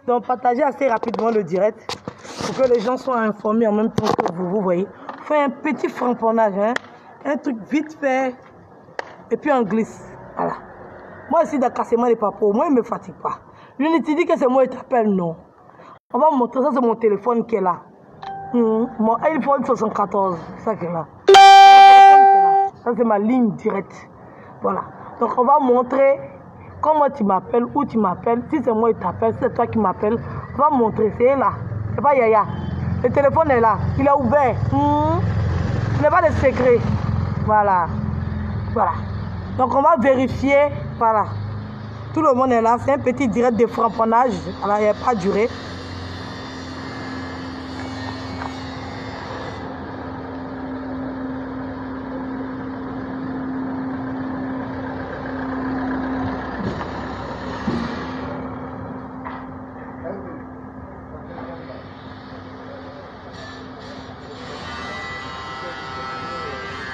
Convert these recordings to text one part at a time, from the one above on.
Donc, partagez assez rapidement le direct pour que les gens soient informés en même temps que vous voyez. Faites un petit framponnage, hein? Un truc vite fait, et puis on glisse. Voilà. Moi, ici, dans cassement les papos, moi, il ne me fatigue pas. L'unité dit que c'est moi qui t'appelle, non. On va montrer ça, c'est mon téléphone qui est là. Mon iPhone 74, c'est ça qui est là. Ça, c'est ma ligne directe. Voilà. Donc, on va montrer comment tu m'appelles, où tu m'appelles. Si c'est moi qui t'appelle, si c'est toi qui m'appelles, on va montrer. C'est là. C'est pas Yaya. Le téléphone est là. Il est ouvert. Il n'est pas de secret. Voilà. Voilà. Donc, on va vérifier. Voilà. Tout le monde est là. C'est un petit direct de frapponnage. Voilà, il n'y a pas duré.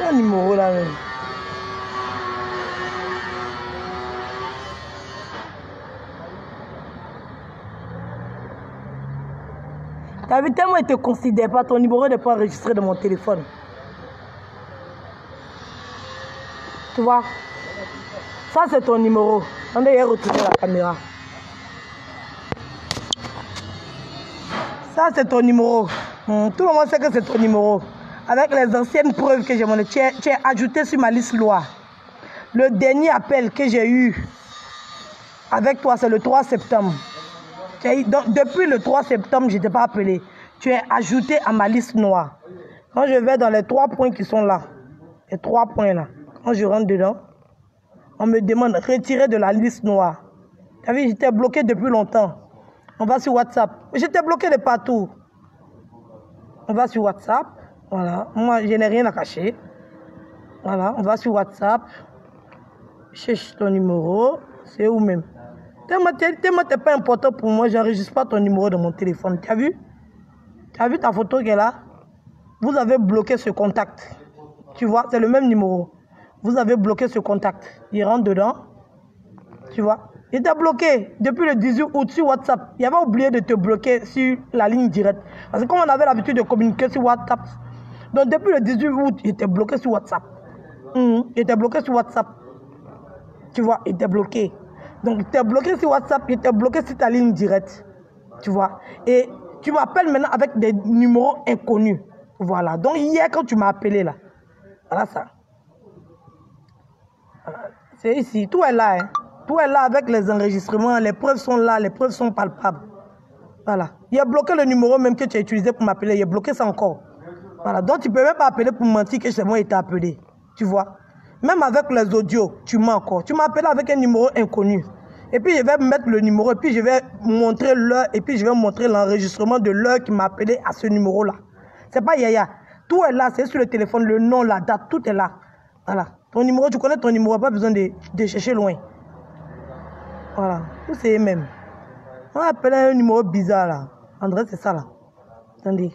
Un numéro là même. T'as vu, tellement il ne te considère pas, ton numéro n'est pas enregistré dans mon téléphone. Tu vois? Ça c'est ton numéro. Attendez, il a retourné la caméra. Ça c'est ton numéro. Tout le monde sait que c'est ton numéro. Avec les anciennes preuves que j'ai montrées, tu es ajouté sur ma liste loi. Le dernier appel que j'ai eu avec toi, c'est le 3 septembre. Donc, depuis le 3 septembre, je ne t'ai pas appelé. Tu es ajouté à ma liste noire. Quand je vais dans les 3 points qui sont là, les 3 points là, quand je rentre dedans, on me demande retirer de la liste noire. Tu as vu, j'étais bloqué depuis longtemps. On va sur WhatsApp. J'étais bloqué de partout. On va sur WhatsApp. Voilà, moi je n'ai rien à cacher. Voilà, on va sur WhatsApp. Cherche ton numéro. C'est où même? Tellement t'es pas important pour moi, j'enregistre pas ton numéro dans mon téléphone. Tu as vu? Tu as vu ta photo qui est là? Vous avez bloqué ce contact. Tu vois, c'est le même numéro. Vous avez bloqué ce contact. Il rentre dedans. Tu vois? Il était bloqué depuis le 18 août sur WhatsApp. Il avait oublié de te bloquer sur la ligne directe. Parce que comme on avait l'habitude de communiquer sur WhatsApp, donc depuis le 18 août, il était bloqué sur WhatsApp. Il était bloqué sur WhatsApp. Tu vois, il était bloqué. Donc, il était bloqué sur WhatsApp, il était bloqué sur ta ligne directe. Tu vois. Et tu m'appelles maintenant avec des numéros inconnus. Voilà. Donc, hier, quand tu m'as appelé là, voilà ça. Voilà. C'est ici. Tout est là. Hein. Tout est là avec les enregistrements. Les preuves sont là. Les preuves sont palpables. Voilà. Il a bloqué le numéro même que tu as utilisé pour m'appeler. Il a bloqué ça encore. Voilà. Donc, tu ne peux même pas appeler pour mentir que c'est moi qui t'ai appelé. Tu vois. Même avec les audios, tu mens encore. Tu m'as appelé avec un numéro inconnu. Et puis, je vais mettre le numéro. Et puis, je vais montrer l'heure. Et puis, je vais montrer l'enregistrement de l'heure qui m'a appelé à ce numéro-là. C'est pas Yaya. Tout est là. C'est sur le téléphone. Le nom, la date. Tout est là. Voilà. Ton numéro, tu connais ton numéro. Pas besoin de chercher loin. Voilà. Tout c'est même. On va appeler un numéro bizarre là. André, c'est ça là. Attendez.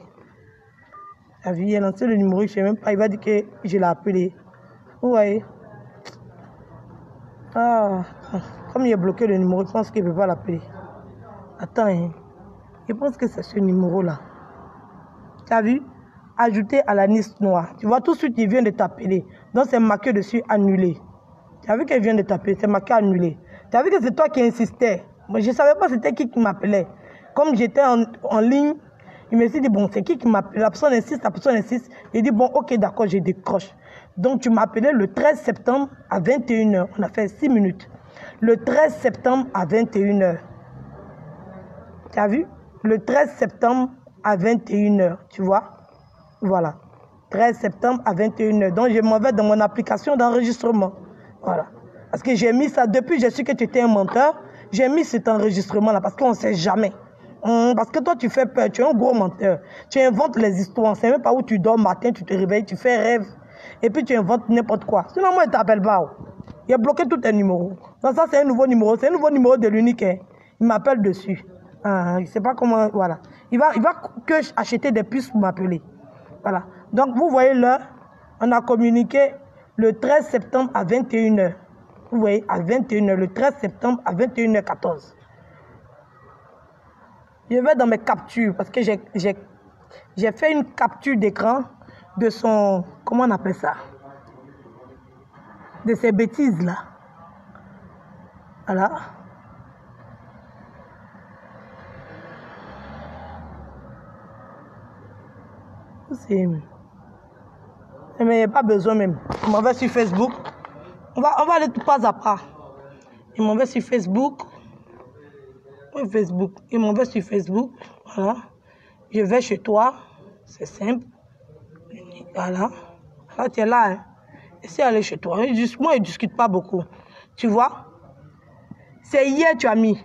La vie, il a lancé le numéro. Je ne sais même pas. Il va dire que je l'ai appelé. Vous voyez? Ah, comme il a bloqué le numéro, je pense qu'il ne peut pas l'appeler. Attends, hein. Je pense que c'est ce numéro-là. Tu as vu? Ajouté à la liste noire. Tu vois, tout de suite, il vient de t'appeler. Donc, c'est marqué dessus annulé. Tu as vu qu'il vient de t'appeler, c'est marqué annulé. Tu as vu que c'est toi qui insistais. Moi, je ne savais pas c'était qui m'appelait. Comme j'étais en ligne, il me dit, bon, c'est qui m'appelle? La personne insiste, la personne insiste. Il dit, bon, ok, d'accord, je décroche. Donc, tu m'as appelé le 13 septembre à 21 h. On a fait 6 minutes. Le 13 septembre à 21 h. Tu as vu? Le 13 septembre à 21 h. Tu vois? Voilà. 13 septembre à 21 h. Donc, je m'en vais dans mon application d'enregistrement. Voilà. Parce que j'ai mis ça depuis, je sais que tu étais un menteur. J'ai mis cet enregistrement-là parce qu'on ne sait jamais. Parce que toi, tu fais peur. Tu es un gros menteur. Tu inventes les histoires. On ne sait même pas où tu dors matin, tu te réveilles, tu fais rêve. Et puis tu inventes n'importe quoi. Sinon, moi, il ne t'appelle pas. Il a bloqué tous tes numéros. Donc ça, c'est un nouveau numéro. C'est un nouveau numéro de l'unique. Hein. Il m'appelle dessus. Je ne sais pas comment... Voilà. Il va que acheter des puces pour m'appeler. Voilà. Donc, vous voyez l'heure. On a communiqué le 13 septembre à 21 h. Vous voyez, à 21 h. Le 13 septembre à 21 h 14. Je vais dans mes captures parce que j'ai fait une capture d'écran de son... Comment on appelle ça? De ces bêtises là. Voilà. Mais il n'y a pas besoin même. Je m'en vais sur Facebook. On va aller pas à pas. Je m'en vais sur Facebook. Je m'en vais sur Facebook. Voilà. Je vais chez toi. C'est simple. Voilà. Là, tu es là. Hein. Essaye d'aller chez toi. Moi, je ne discute pas beaucoup. Tu vois? C'est hier tu as mis.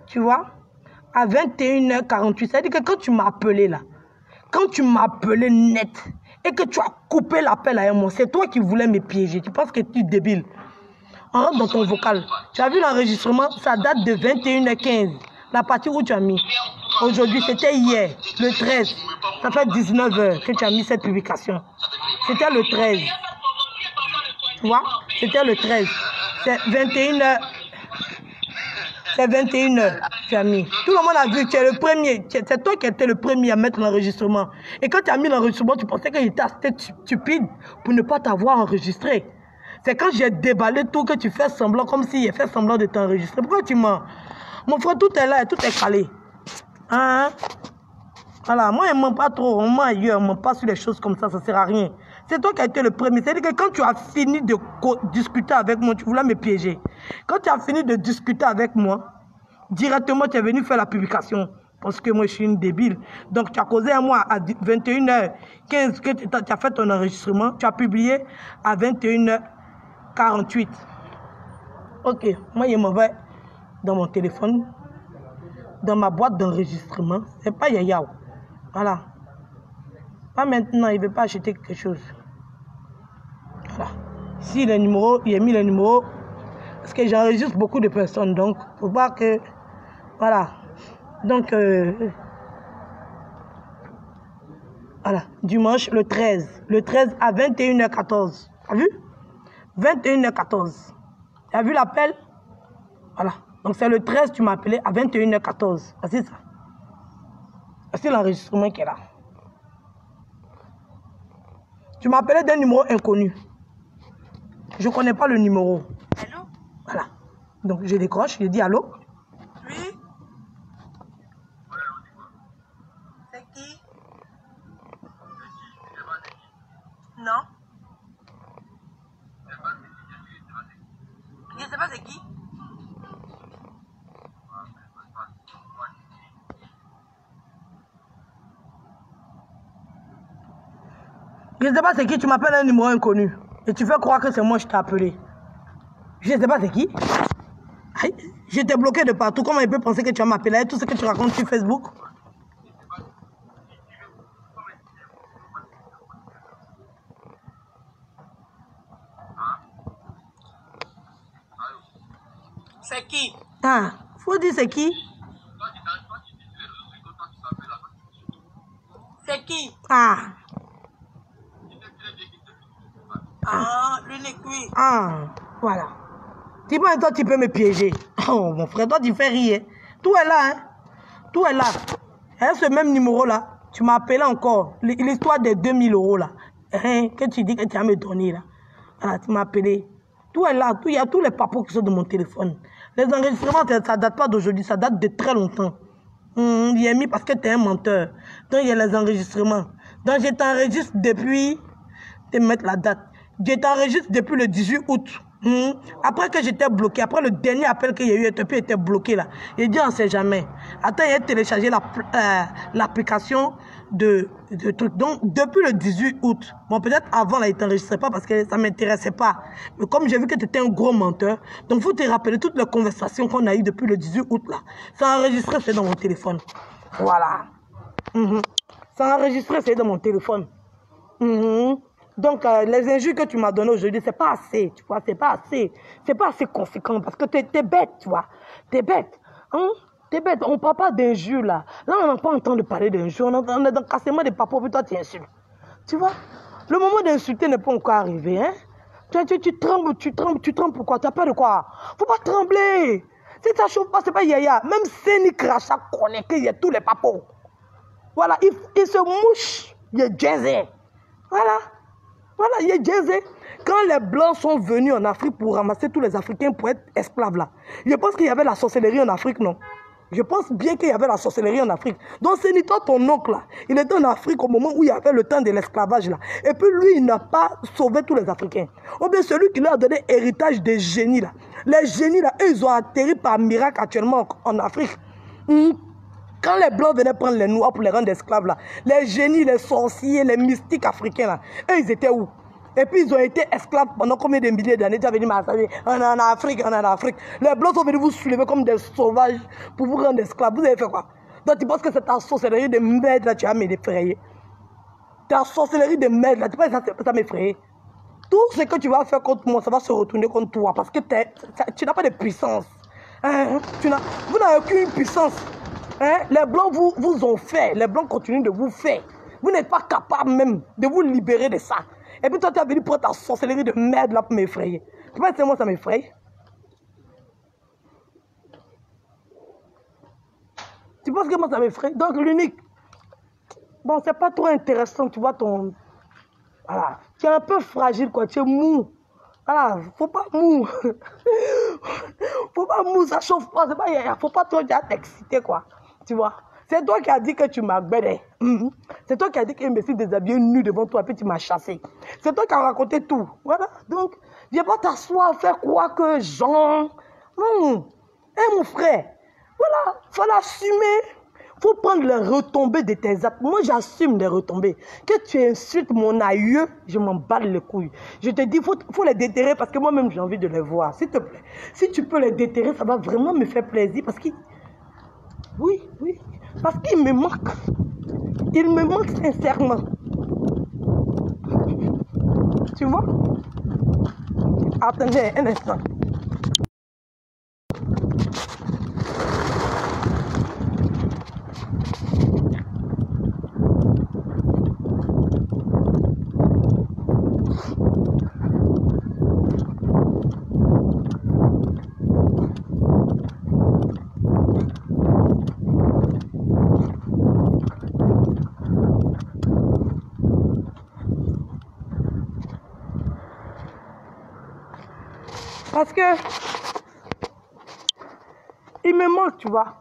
Tu vois? À 21h48. C'est-à-dire que quand tu m'as appelé là, quand tu m'as appelé net et que tu as coupé l'appel à un moment, c'est toi qui voulais me piéger. Tu penses que tu es débile. On rentre dans ton vocal. Tu as vu l'enregistrement, ça date de 21h15. La partie où tu as mis. Aujourd'hui, c'était hier, le 13. Ça fait 19h que tu as mis cette publication. C'était le 13. Tu vois? C'était le 13. C'est 21h. C'est 21h, tu as mis. Tout le monde a vu, tu es le premier. C'est toi qui étais le premier à mettre l'enregistrement. Et quand tu as mis l'enregistrement, tu pensais que j'étais assez stupide pour ne pas t'avoir enregistré. C'est quand j'ai déballé tout que tu fais semblant, comme si j'ai fait semblant de t'enregistrer. Pourquoi tu mens? Mon frère, tout est là et tout est calé. Hein? Voilà, moi, je ne mens pas trop. On ment ailleurs, on ne ment pas sur les choses comme ça, ça ne sert à rien. C'est toi qui as été le premier. C'est-à-dire que quand tu as fini de discuter avec moi, tu voulais me piéger. Quand tu as fini de discuter avec moi, directement, tu es venu faire la publication. Parce que moi, je suis une débile. Donc, tu as causé à moi à 21h15 que tu as fait ton enregistrement. Tu as publié à 21h48. Ok, moi, je m'en vais dans mon téléphone, dans ma boîte d'enregistrement. C'est pas Yaya. Voilà. Pas maintenant, il ne veut pas acheter quelque chose. Voilà. Ici, les numéros, il a mis les numéros. Parce que j'enregistre beaucoup de personnes. Donc, il ne faut pas que... Voilà. Donc, voilà. Dimanche, le 13. Le 13 à 21h14. Tu as vu? 21h14. Tu as vu l'appel? Voilà. Donc, c'est le 13, tu m'as appelé à 21h14. C'est ça. C'est l'enregistrement qui est là. Tu m'as appelé d'un numéro inconnu. Je ne connais pas le numéro. Allô? Voilà. Donc, je décroche, je dis allô. Oui? C'est qui? Non? Je ne sais pas c'est qui. Je ne sais pas c'est qui, tu m'appelles un numéro inconnu. Et tu fais croire que c'est moi qui t'ai appelé. Je ne sais pas c'est qui. Aïe, je t'ai bloqué de partout. Comment il peut penser que tu vas m'appeler et tout ce que tu racontes sur Facebook? C'est qui? Ah, faut dire c'est qui? C'est qui? Ah. Ah, l'unique, oui. Ah, voilà. Dis-moi, toi, tu peux me piéger. Oh, mon frère, toi, tu fais rire. Tout est là, hein. Tout est là. Et ce même numéro-là, tu m'as appelé encore. L'histoire des 2000 € là. Hein, que tu dis que tu vas me donner, là. Voilà, tu m'as appelé. Tout est là. Il y a tous les papos qui sont dans mon téléphone. Les enregistrements, ça ne date pas d'aujourd'hui. Ça date de très longtemps. Il y a mis parce que tu es un menteur. Donc, il y a les enregistrements. Donc, je t'enregistre depuis... Tu vas mettre la date. Je t'enregistre depuis le 18 août. Après que j'étais bloqué, après le dernier appel qu'il y a eu, Ethiopie était bloqué là. J'ai dit on ne sait jamais. Attends, il a téléchargé l'application de truc. Donc, depuis le 18 août, bon, peut-être avant, là, il ne t'enregistrait pas parce que ça ne m'intéressait pas. Mais comme j'ai vu que tu étais un gros menteur, donc il faut te rappeler toutes les conversations qu'on a eues depuis le 18 août là. Ça enregistré, c'est dans mon téléphone. Voilà. Ça enregistré, c'est dans mon téléphone. Donc, les injures que tu m'as données aujourd'hui, c'est pas assez, tu vois, c'est pas assez conséquent parce que t'es bête, tu vois, t'es bête, hein, t'es bête, on parle pas d'injures là, on n'a pas en train de parler d'injures, on est dans cassement des papos, puis toi tu insultes, tu vois, le moment d'insulter n'est pas encore arrivé, hein, tu trembles, pourquoi, tu as peur de quoi, faut pas trembler, Si ça chauffe pas, c'est pas Yaya. Même Seni Kracha connaît qu'il y a tous les papos. Voilà, il se mouche. Il est jazzé. Voilà. Voilà, il est jazzé. Quand les Blancs sont venus en Afrique pour ramasser tous les Africains pour être esclaves là, je pense qu'il y avait la sorcellerie en Afrique, non? Je pense bien qu'il y avait la sorcellerie en Afrique. Donc c'est ni toi ton oncle là. Il était en Afrique au moment où il y avait le temps de l'esclavage là. Et puis lui, il n'a pas sauvé tous les Africains. Ou bien celui qui leur a donné héritage des génies là. Les génies là, eux, ils ont atterri par miracle actuellement en Afrique. Quand les Blancs venaient prendre les Noirs pour les rendre esclaves là, les génies, les sorciers, les mystiques africains là, eux, ils étaient où? Et puis ils ont été esclaves pendant combien de milliers d'années? Tu as venu m'assailler. On est en Afrique, on est en Afrique. Les Blancs sont venus vous soulever comme des sauvages pour vous rendre esclaves. Vous avez fait quoi? Donc tu penses que c'est ta sorcellerie de merde là, tu as m'effrayer. Ta sorcellerie de merde là, tu penses que ça m'effrayer. Tout ce que tu vas faire contre moi, ça va se retourner contre toi parce que tu n'as pas de puissance. Hein? Vous n'avez aucune puissance. Hein? Les Blancs vous ont fait. Les Blancs continuent de vous faire. Vous n'êtes pas capable même de vous libérer de ça. Et puis toi, tu as venu prendre ta sorcellerie de merde là pour m'effrayer. Tu penses que moi, ça m'effraie? Tu penses que moi, ça m'effraie? Donc, l'unique. Bon, c'est pas trop intéressant, tu vois, ton... Voilà. Tu es un peu fragile, quoi. Tu es mou. Voilà. Faut pas mou. Faut pas mou, ça chauffe pas. C'est pas... Faut pas trop t'exciter, quoi. Tu vois? C'est toi qui as dit que tu m'as gbédé. C'est toi qui as dit que je me suis déshabillé nu devant toi et puis tu m'as chassé. C'est toi qui as raconté tout. Voilà. Donc, viens pas t'asseoir, faire quoi que Jean. Non. Mon frère. Voilà. Faut l'assumer. Faut prendre les retombées de tes actes. Moi, j'assume les retombées. Que tu insultes mon aïeux, je m'en bats les couilles. Je te dis, faut les déterrer parce que moi-même, j'ai envie de les voir. S'il te plaît. Si tu peux les déterrer, ça va vraiment me faire plaisir parce que... Oui. Parce qu'il me manque. Il me manque sincèrement. Tu vois? Attendez un instant. Parce que il me manque, tu vois.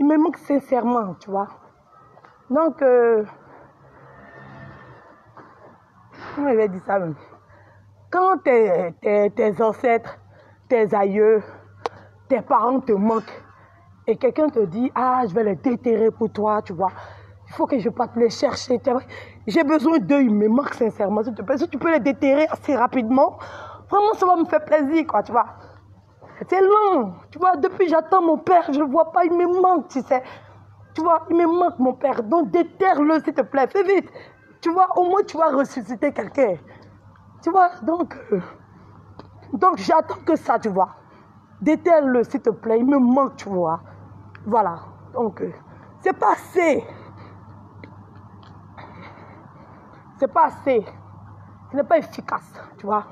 Il me manque sincèrement, tu vois. Donc, comment je vais dire ça même? Quand tes ancêtres, tes aïeux, tes parents te manquent et quelqu'un te dit, ah, je vais les déterrer pour toi, tu vois. Il faut que je parte les chercher. J'ai besoin d'eux, ils me manquent sincèrement. Si tu peux les déterrer assez rapidement, vraiment, ça va me faire plaisir, quoi, tu vois. C'est long, tu vois, depuis j'attends mon père, je ne le vois pas, il me manque, tu sais. Tu vois, il me manque mon père, donc déterre-le, s'il te plaît, fais vite. Tu vois, au moins tu vas ressusciter quelqu'un. Tu vois, donc j'attends que ça, tu vois. Déterre-le, s'il te plaît, il me manque, tu vois. Voilà, donc, c'est pas assez. C'est pas assez. Ce n'est pas efficace, tu vois.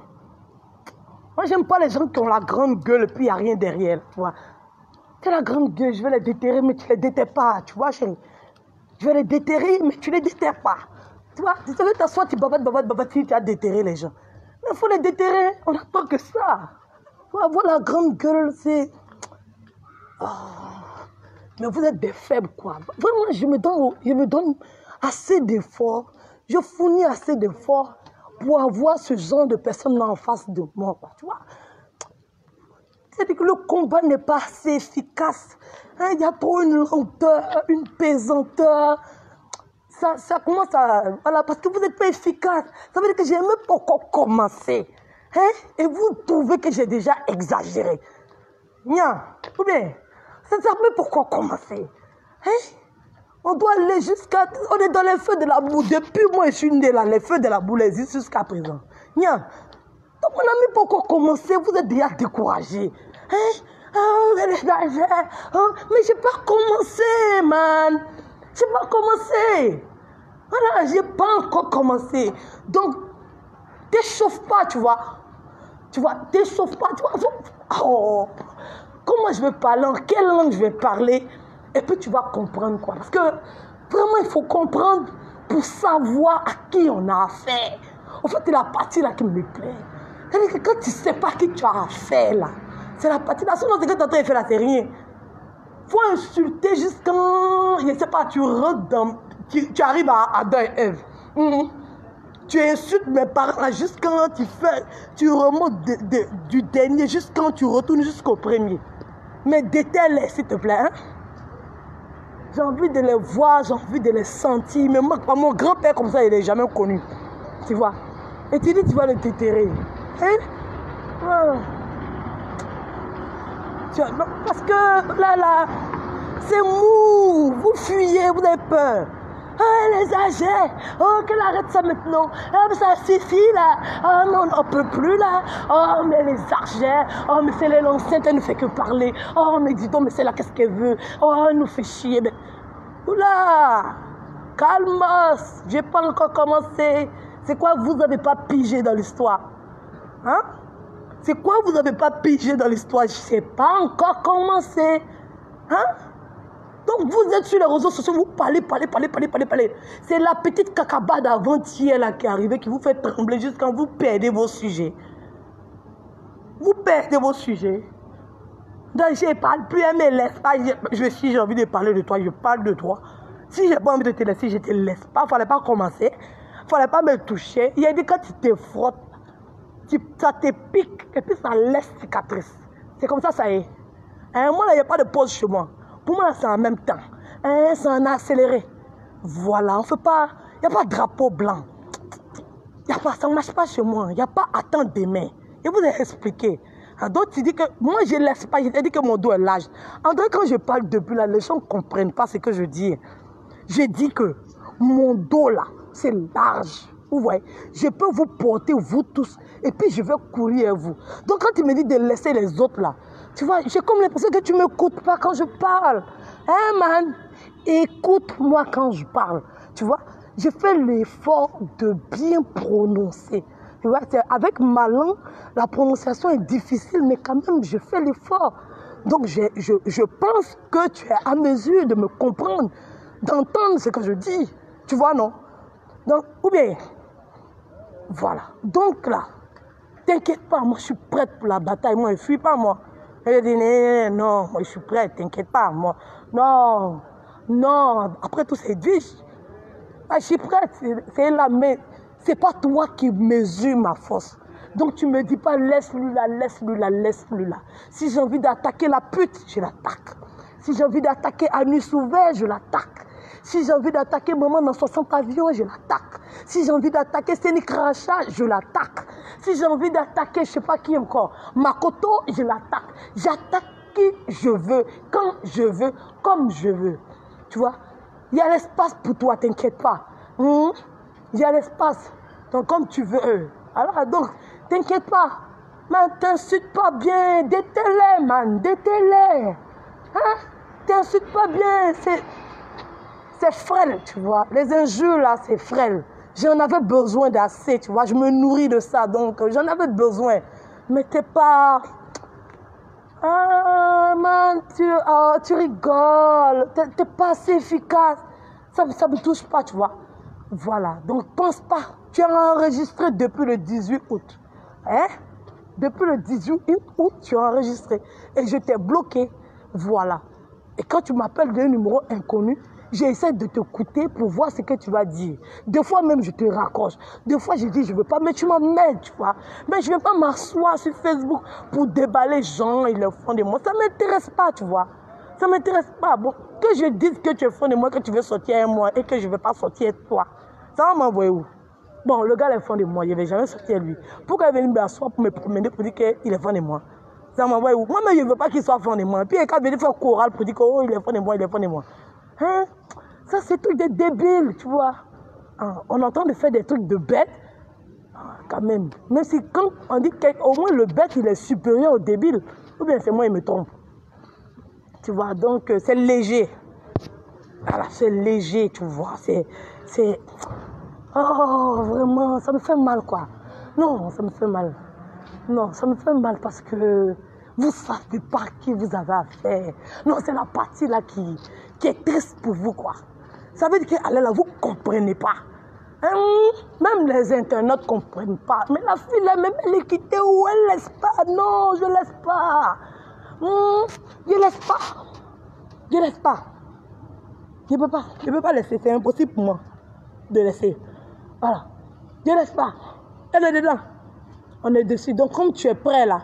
Moi, j'aime pas les gens qui ont la grande gueule et puis il n'y a rien derrière, tu vois. Tu as la grande gueule, je vais les déterrer, mais tu ne les déterres pas, tu vois, chérie. Je vais les déterrer, mais tu ne les déterres pas. Tu vois, tu veux t'asseoir, tu babates, tu as déterré les gens. Mais il faut les déterrer, on n'attend que ça. Tu vois, avoir la grande gueule, c'est... Oh. Mais vous êtes des faibles, quoi. Vraiment, je me donne assez d'efforts, je fournis assez d'efforts pour avoir ce genre de personnes-là en face de moi, quoi, tu vois. C'est-à-dire que le combat n'est pas assez efficace. Hein, il y a trop une lenteur, une pesanteur. Ça commence à... Voilà, parce que vous n'êtes pas efficace. Ça veut dire que j'ai même pas encore commencé. Hein, et vous trouvez que j'ai déjà exagéré. Nia, ou bien, ça ne sert même pas encore commencer. Hein? On doit aller jusqu'à... On est dans les feux de la boue. Depuis moi, je suis né là, les feux de la boue existent jusqu'à présent. Nia, donc on n'a même pas encore commencé, vous êtes déjà découragé. Hein? Oh, mais j'ai pas commencé, man. J'ai pas commencé. Voilà, j'ai pas encore commencé. Donc, t'échauffe pas, tu vois. Tu vois, t'échauffe pas, tu vois. Oh. comment je vais parler, en quelle langue je vais parler, et puis tu vas comprendre quoi. Parce que vraiment, il faut comprendre pour savoir à qui on a affaire. En fait, c'est la partie là qui me plaît. C'est-à-dire que quand tu ne sais pas à qui tu as affaire là, c'est la partie là. Sinon, c'est que tu es en train de faire là, c'est rien. Il faut insulter jusqu'à, je ne sais pas, tu rentres dans, tu arrives à Adam et Ève. Tu insultes mes parents là jusqu'à tu remontes du dernier jusqu'à tu retournes jusqu'au premier. Mais déteste-les s'il te plaît. Hein? J'ai envie de les voir, j'ai envie de les sentir. Mais moi, mon grand-père comme ça, il n'est jamais connu. Tu vois. Et tu dis, tu vas le déterrer. Hein? Voilà. Parce que là, c'est mou. Vous fuyez, vous avez peur. Ah, les âgés, oh, qu'elle arrête ça maintenant. Ah, mais ça suffit là. Ah, mais on n'en peut plus là. Oh, mais les argents. Oh, mais c'est l'ancienne, elle ne fait que parler. Oh, mais dis donc, mais c'est là, qu'est-ce qu'elle veut. Oh, elle nous fait chier. Mais... Oula, calmos, j'ai pas encore commencé. C'est quoi, vous n'avez pas pigé dans l'histoire? Hein? C'est quoi, vous n'avez pas pigé dans l'histoire? Je ne sais pas encore commencé. Hein? Donc vous êtes sur les réseaux sociaux, vous parlez. C'est la petite cacaba d'avant-hier là qui est arrivée qui vous fait trembler jusqu'à vous perdez vos sujets. Vous perdez vos sujets. Donc je ne parle plus, elle me laisse pas. Si j'ai envie de parler de toi, je parle de toi. Si j'ai pas envie de te laisser, je ne te laisse pas. Il ne fallait pas commencer. Il ne fallait pas me toucher. Il a dit quand tu te frottes, ça te pique et puis ça laisse cicatrice. C'est comme ça, ça y est. À un moment là, il n'y a pas de pause chez moi. Pour moi, c'est en même temps. C'est en accéléré. Voilà, on fait pas... Il n'y a pas de drapeau blanc. Ça ne marche pas chez moi. Il n'y a pas attendre demain. Je vous ai expliqué. Donc, tu dis que... Moi, je ne laisse pas. Je t'ai dit que mon dos est large. En tout cas, quand je parle depuis là, les gens ne comprennent pas ce que je dis. Je dis que mon dos là, c'est large. Vous voyez, je peux vous porter, vous tous, et puis je vais courir à vous. Donc, quand tu me dis de laisser les autres là, tu vois, j'ai comme l'impression que tu ne m'écoutes pas quand je parle. Hein, man? Écoute-moi quand je parle. Tu vois, je fais l'effort de bien prononcer. Tu vois, avec ma langue, la prononciation est difficile, mais quand même, je fais l'effort. Donc, je pense que tu es à mesure de me comprendre, d'entendre ce que je dis. Tu vois, non? Donc, ou bien, voilà. Donc là, t'inquiète pas, moi, je suis prête pour la bataille. Moi, je ne fuis pas, moi. Elle dit, non, moi je suis prête, t'inquiète pas, moi. Non, après tout c'est dit. Je suis prête, c'est là, mais c'est pas toi qui mesure ma force. Donc tu me dis pas, laisse-lui là. Si j'ai envie d'attaquer la pute, je l'attaque. Si j'ai envie d'attaquer Anus ouvert, je l'attaque. Si j'ai envie d'attaquer maman dans 60 avions, je l'attaque. Si j'ai envie d'attaquer Séni Kracha, je l'attaque. Si j'ai envie d'attaquer, je ne sais pas qui encore, Makoto, je l'attaque. J'attaque qui je veux, quand je veux, comme je veux. Tu vois, il y a l'espace pour toi, t'inquiète pas. Il y a l'espace. Donc, comme tu veux. Alors, donc, t'inquiète pas. Mais t'insulte pas bien. Déteste-les, man. Déteste-les. Hein? T'insulte pas bien. C'est frêle, tu vois. Les injures, là, c'est frêle. J'en avais besoin d'assez, tu vois. Je me nourris de ça, donc j'en avais besoin. Mais t'es pas... Ah, man, tu rigoles. T'es pas assez efficace. Ça me touche pas, tu vois. Voilà. Donc, pense pas. Tu as enregistré depuis le 18 août. Hein? Depuis le 18 août, tu as enregistré. Et je t'ai bloqué. Voilà. Et quand tu m'appelles d'un numéro inconnu, j'essaie de t'écouter pour voir ce que tu vas dire. Des fois même, je te raccroche. Des fois, je dis, je ne veux pas, mais tu m'emmènes, tu vois. Mais je ne vais pas m'asseoir sur Facebook pour déballer les gens et le fond de moi. Ça ne m'intéresse pas, tu vois. Ça ne m'intéresse pas. Bon, que je dise que tu es fond de moi, que tu veux sortir avec moi et que je ne vais pas sortir avec toi. Ça va m'envoyer où? Bon, le gars est fond de moi, je ne vais jamais sortir avec lui. Pourquoi il vient m'asseoir pour me promener pour dire qu'il est fond de moi? Ça m'envoie où? Moi, mais je ne veux pas qu'il soit fond de moi. Puis quand il vient faire chorale pour dire qu'il est fond de moi, il est fond de moi. Hein? Ça, c'est truc de débile, tu vois. On est en train de faire des trucs de bête, quand même. Même si quand on dit qu'au moins le bête, il est supérieur au débile, ou bien c'est moi, il me trompe. Tu vois, donc c'est léger. Voilà, c'est léger, tu vois. C'est... Oh, vraiment, ça me fait mal, quoi. Non, ça me fait mal. Non, ça me fait mal parce que Vous ne savez pas qui vous avez affaire. Non, c'est la partie là qui est triste pour vous, quoi. Ça veut dire qu'elle est là, vous ne comprenez pas. Même les internautes ne comprennent pas. Mais la fille, là, même elle est quittée où elle laisse pas. Non, je ne laisse pas. Je ne laisse pas. Je ne laisse pas. Je ne peux pas laisser. C'est impossible pour moi de laisser. Voilà. Je ne laisse pas. Elle est dedans. On est dessus. Donc, comme tu es prêt là,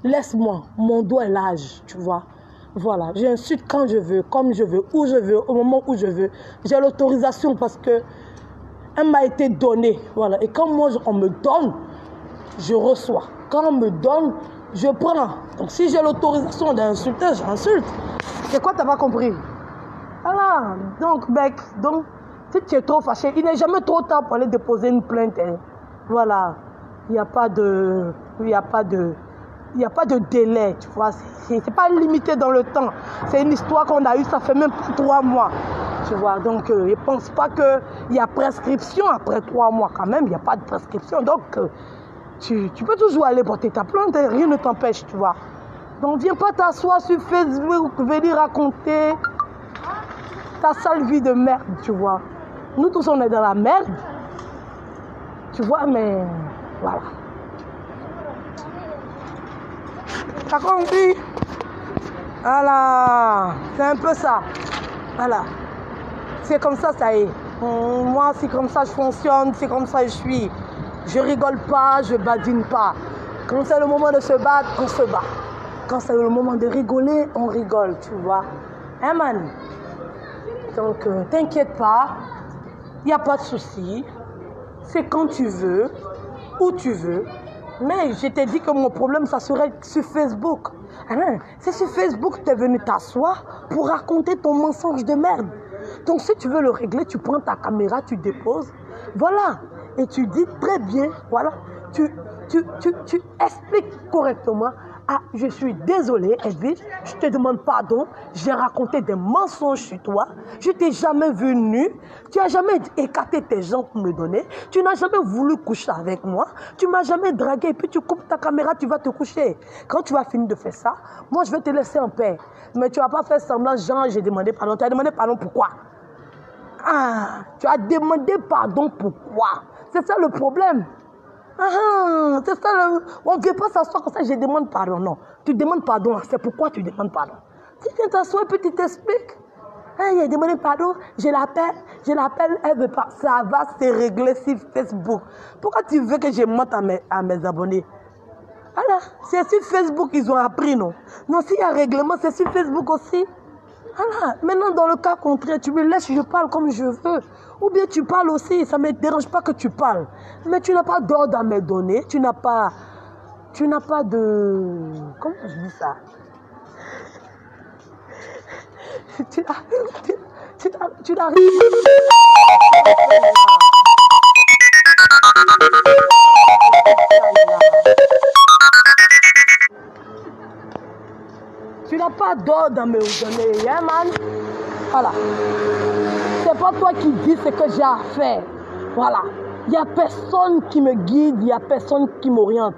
laisse-moi. Mon doigt est large, tu vois. Voilà. J'insulte quand je veux, comme je veux, où je veux, au moment où je veux. J'ai l'autorisation parce que elle m'a été donnée. Voilà. Et quand moi, on me donne, je reçois. Quand on me donne, je prends. Donc, si j'ai l'autorisation d'insulter, j'insulte. C'est quoi, t'as pas compris? Voilà. Donc, mec, si tu es trop fâché, il n'est jamais trop tard pour aller déposer une plainte. Hein. Voilà. Il n'y a pas de délai, tu vois. C'est pas limité dans le temps. C'est une histoire qu'on a eue, ça fait même pas 3 mois. Tu vois, donc je ne pense pas qu'il y a prescription après 3 mois quand même. Il n'y a pas de prescription. Donc, tu peux toujours aller porter ta plainte, rien ne t'empêche, tu vois. Donc, viens pas t'asseoir sur Facebook, venir raconter ta sale vie de merde, tu vois. Nous tous, on est dans la merde. Tu vois, mais voilà. T'as compris? Voilà. C'est un peu ça. Voilà. C'est comme ça, ça y est. Moi, c'est comme ça je fonctionne, c'est comme ça je suis. Je rigole pas, je badine pas. Quand c'est le moment de se battre, on se bat. Quand c'est le moment de rigoler, on rigole, tu vois. Hein, man? Donc, t'inquiète pas, il n'y a pas de souci. C'est quand tu veux, où tu veux. Mais je t'ai dit que mon problème, ça serait sur Facebook. C'est sur Facebook que tu es venu t'asseoir pour raconter ton mensonge de merde. Donc, si tu veux le régler, tu prends ta caméra, tu déposes. Voilà. Et tu dis très bien, voilà. Tu expliques correctement. Ah, je suis désolée, Edwige, je te demande pardon. J'ai raconté des mensonges sur toi. Je t'ai jamais vu nu. Tu n'as jamais écarté tes jambes pour me donner. Tu n'as jamais voulu coucher avec moi. Tu m'as jamais dragué. Et puis tu coupes ta caméra, tu vas te coucher. Quand tu vas finir de faire ça, moi je vais te laisser en paix. Mais tu vas pas faire semblant, genre, j'ai demandé pardon. Tu as demandé pardon pourquoi? Ah, tu as demandé pardon pourquoi? C'est ça le problème. C'est ça, on ne vient pas s'asseoir comme ça, je demande pardon. Non, tu demandes pardon, c'est pourquoi tu demandes pardon. Tu viens t'asseoir et puis tu t'expliques. Il a demandé pardon, je l'appelle, elle veut pas. Ça va se régler sur Facebook. Pourquoi tu veux que je monte à mes abonnés? Alors, c'est sur Facebook qu'ils ont appris, non? Non, s'il y a un règlement, c'est sur Facebook aussi. Voilà. Maintenant, dans le cas contraire, tu me laisses, je parle comme je veux. Ou bien tu parles aussi, ça ne me dérange pas que tu parles. Mais tu n'as pas d'ordre à me donner, tu n'as pas de... Comment je dis ça? Tu n'as rien. Tu n'as pas d'ordre à me donner, hein, man? Voilà. C'est pas toi qui dis ce que j'ai à faire. Voilà. Il n'y a personne qui me guide, il n'y a personne qui m'oriente.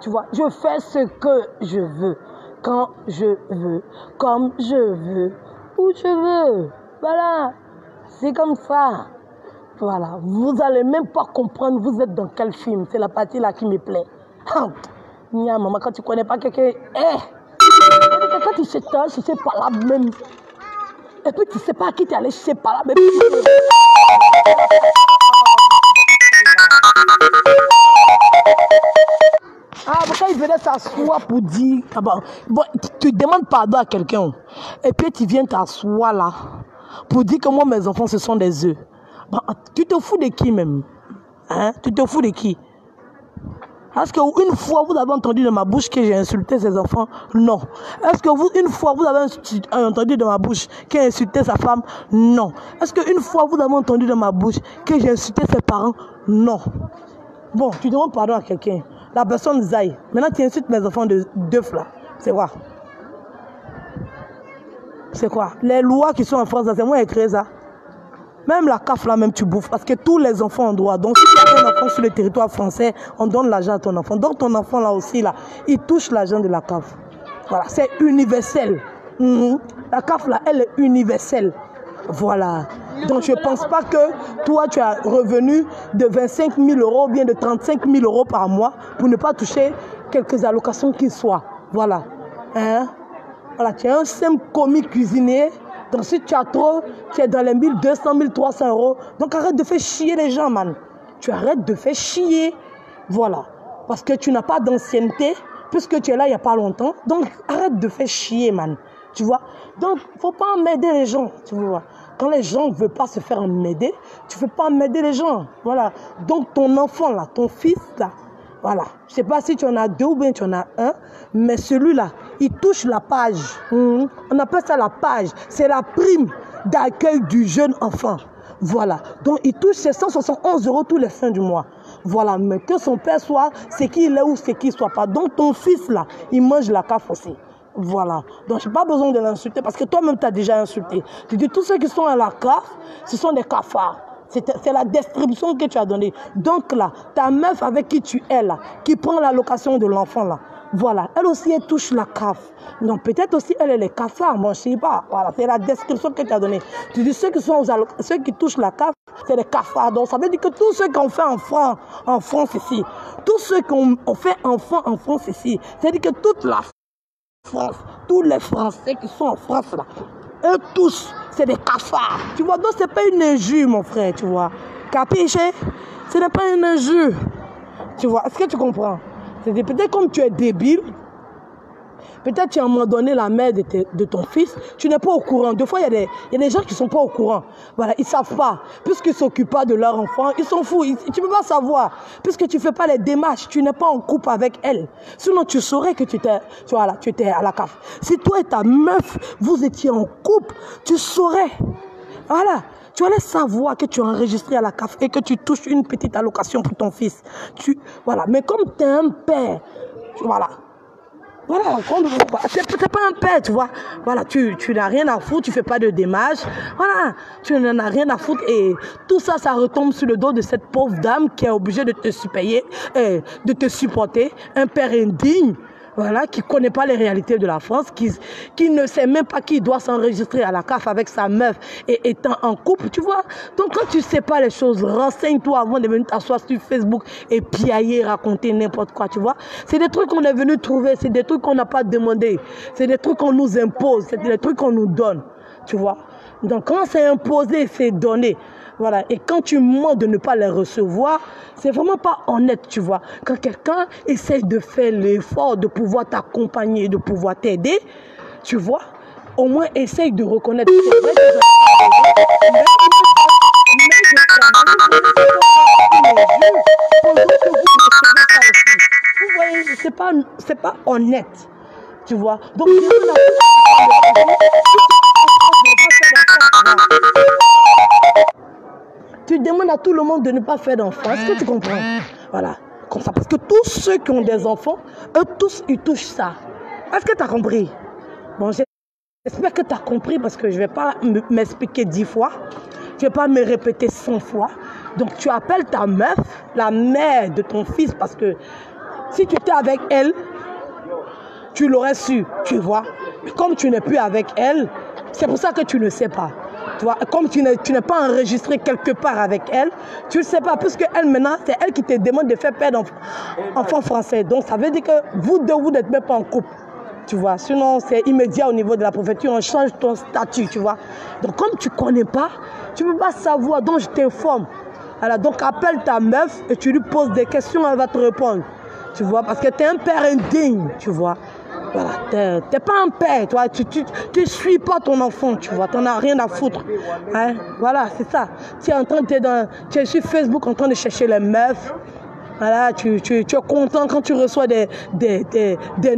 Tu vois, je fais ce que je veux, quand je veux, comme je veux, où je veux. Voilà. C'est comme ça. Voilà. Vous n'allez même pas comprendre, vous êtes dans quel film. C'est la partie là qui me plaît. Maman, quand tu ne connais pas quelqu'un, quand tu sais pas, je sais pas là même. Et puis tu sais pas à qui tu es allé, je sais pas là même. Pourquoi il venait s'asseoir pour dire, tu demandes pardon à quelqu'un. Et puis tu viens t'asseoir là pour dire que moi mes enfants ce sont des œufs. Tu te fous de qui même? Hein? Tu te fous de qui? Est-ce qu'une fois vous avez entendu de ma bouche que j'ai insulté ses enfants? Non. Est-ce que une fois vous avez entendu de ma bouche qu'il a insulté sa femme? Non. Est-ce qu'une fois vous avez entendu de ma bouche que j'ai insulté ses parents? Non. Bon, tu demandes pardon à quelqu'un. La personne zaille. Maintenant tu insultes mes enfants de deux là. C'est quoi? C'est quoi? Les lois qui sont en France, c'est moi qui ai créé ça. Même la CAF là, même tu bouffes. Parce que tous les enfants ont droit. Donc si tu as un enfant sur le territoire français, on donne l'argent à ton enfant. Donc ton enfant là aussi, là, il touche l'argent de la CAF. Voilà, c'est universel. La CAF, là, elle est universelle. Voilà. Donc, je ne pense pas que toi, tu as revenu de 25 000 euros ou bien de 35 000 euros par mois pour ne pas toucher quelques allocations qu'il soit. Voilà. Hein? Voilà, tu es un simple commis cuisinier. Donc, si tu as trop, tu es dans les 1200, 1300 euros. Donc, arrête de faire chier les gens, man. Tu arrêtes de faire chier. Voilà. Parce que tu n'as pas d'ancienneté, puisque tu es là il n'y a pas longtemps. Donc, arrête de faire chier, man. Tu vois? Donc, il ne faut pas emmerder les gens, tu vois. Quand les gens ne veulent pas se faire emmerder, tu ne veux pas emmerder les gens. Voilà. Donc, ton enfant, là, ton fils, là, voilà. Je ne sais pas si tu en as deux ou bien tu en as un, mais celui-là, il touche la page. On appelle ça la page. C'est la prime d'accueil du jeune enfant. Voilà. Donc, il touche ses 171 euros tous les fins du mois. Voilà. Mais que son père soit, c'est qu'il est ou c'est qu'il ne soit pas. Donc, ton fils, là, il mange la CAF aussi. Voilà. Donc, je n'ai pas besoin de l'insulter parce que toi-même, tu as déjà insulté. Tu dis, tous ceux qui sont à la CAF, ce sont des cafards. C'est la distribution que tu as donnée. Donc là, ta meuf avec qui tu es là, qui prend l'allocation de l'enfant là, voilà, elle aussi, elle touche la CAF. Donc peut-être aussi, elle est les cafards, moi je ne sais pas. Voilà, c'est la description que tu as donnée. Tu dis, ceux qui touchent la CAF, c'est les cafards. Donc ça veut dire que tous ceux qui ont fait enfant en France ici, tous ceux qui ont fait enfant en France ici, c'est-à-dire que toute la France, tous les Français qui sont en France là, eux tous, c'est des cafards. Tu vois, donc c'est pas une injure, mon frère, tu vois. Capiche? Ce n'est pas une injure. Tu vois, est-ce que tu comprends? C'est peut-être comme tu es débile, peut-être tu as à un moment donné la mère de ton fils, tu n'es pas au courant. Des fois, il y a des gens qui ne sont pas au courant. Voilà, ils ne savent pas. Puisqu'ils ne s'occupent pas de leur enfant, ils s'en foutent. Tu ne peux pas savoir. Puisque tu ne fais pas les démarches, tu n'es pas en couple avec elle. Sinon, tu saurais que tu étais à la CAF. Si toi et ta meuf, vous étiez en couple, tu saurais. Voilà. Tu allais savoir que tu es enregistré à la CAF et que tu touches une petite allocation pour ton fils. Voilà. Mais comme tu es un père, voilà. Voilà, c'est pas un père, tu vois. Voilà, tu n'as rien à foutre, tu fais pas de démarche. Voilà, tu n'en as rien à foutre. Et tout ça, ça retombe sur le dos de cette pauvre dame qui est obligée de te suppayer, de te supporter. Un père indigne, voilà, qui ne connaît pas les réalités de la France, qui ne sait même pas qui doit s'enregistrer à la CAF avec sa meuf et étant en couple, tu vois. Donc quand tu ne sais pas les choses, renseigne-toi avant de venir t'asseoir sur Facebook et piailler, raconter n'importe quoi, tu vois. C'est des trucs qu'on est venu trouver, c'est des trucs qu'on n'a pas demandé, c'est des trucs qu'on nous impose, c'est des trucs qu'on nous donne, tu vois. Donc quand c'est imposé, c'est donné. Voilà. Et quand tu mens de ne pas les recevoir, c'est vraiment pas honnête, tu vois. Quand quelqu'un essaie de faire l'effort de pouvoir t'accompagner, de pouvoir t'aider, tu vois, au moins essaye de reconnaître. C'est vrai vous voyez, c'est pas honnête, tu vois. Donc, tu demandes à tout le monde de ne pas faire d'enfants. Est-ce que tu comprends? Voilà, comme ça. Parce que tous ceux qui ont des enfants, eux tous, ils touchent ça. Est-ce que tu as compris? Bon, j'espère que tu as compris parce que je ne vais pas m'expliquer 10 fois. Je ne vais pas me répéter 100 fois. Donc, tu appelles ta meuf, la mère de ton fils, parce que si tu étais avec elle, tu l'aurais su, tu vois. Mais comme tu n'es plus avec elle, c'est pour ça que tu ne sais pas. Tu vois, comme tu n'es pas enregistré quelque part avec elle, tu ne sais pas, puisque elle maintenant, c'est elle qui te demande de faire perdre enfant français. Donc ça veut dire que vous deux, vous n'êtes même pas en couple. Tu vois, sinon c'est immédiat au niveau de la préfecture, on change ton statut, tu vois. Donc comme tu ne connais pas, tu ne peux pas savoir, donc je t'informe. Alors donc appelle ta meuf et tu lui poses des questions, elle va te répondre. Tu vois, parce que tu es un père indigne, tu vois. Voilà, t'es pas un père, toi, tu suis pas ton enfant, tu vois, t'en as rien à foutre. Hein? Voilà, c'est ça. Tu es sur Facebook en train de chercher les meufs. Voilà, tu es content quand tu reçois des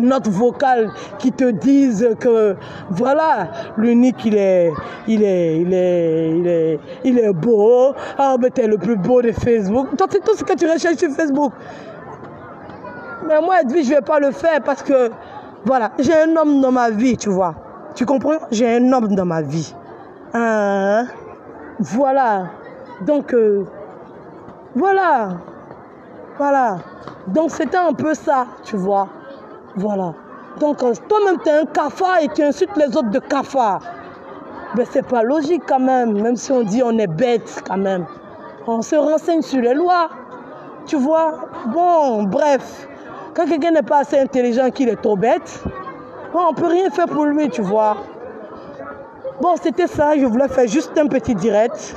notes vocales qui te disent que voilà, l'unique il est beau. Ah, mais t'es le plus beau de Facebook. Toi, c'est tout ce que tu recherches sur Facebook. Mais moi, Edwige, je vais pas le faire parce que voilà, j'ai un homme dans ma vie, tu vois. Tu comprends? J'ai un homme dans ma vie. Voilà. Donc, voilà. Donc, c'était un peu ça, tu vois. Voilà. Donc, toi-même, tu es un cafard et tu insultes les autres de cafard. Mais c'est pas logique quand même si on dit on est bête quand même. On se renseigne sur les lois. Tu vois? Bon, bref. Quand quelqu'un n'est pas assez intelligent, qu'il est trop bête, bon, on peut rien faire pour lui, tu vois. Bon, c'était ça. Je voulais faire juste un petit direct.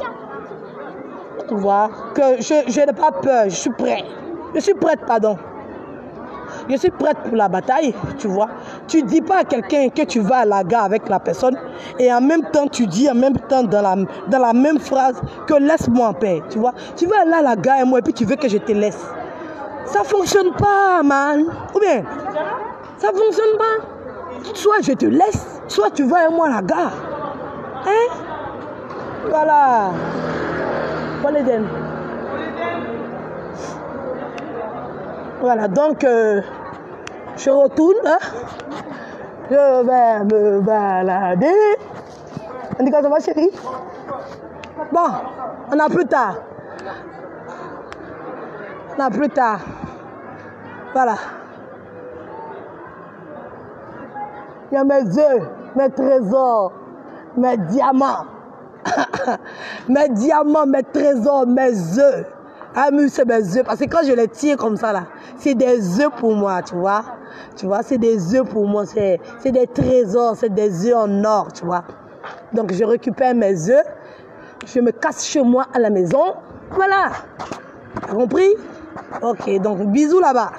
Tu vois? Que je n'ai pas peur. Je suis prêt. Je suis prête, pardon. Je suis prête pour la bataille, tu vois. Tu dis pas à quelqu'un que tu vas à la gare avec la personne et en même temps tu dis en même temps dans la même phrase que laisse-moi en paix, tu vois. Tu vas aller à la gare et moi et puis tu veux que je te laisse. Ça fonctionne pas, man. Ou bien, ça fonctionne pas. Soit je te laisse, soit tu vas avec moi à la gare. Hein? Voilà. Voilà, donc je retourne, hein? Je vais me balader. On dit quoi ça va, chérie? Bon, on a plus tard. On a plus tard. Voilà. Il y a mes œufs, mes trésors, mes diamants. Mes diamants, mes trésors, mes œufs. Ah, mais c'est mes œufs. Parce que quand je les tire comme ça, là, c'est des œufs pour moi, tu vois. Tu vois, c'est des œufs pour moi. C'est des trésors, c'est des œufs en or, tu vois. Donc, je récupère mes œufs. Je me casse chez moi à la maison. Voilà. T'as compris? Ok, donc bisous là-bas.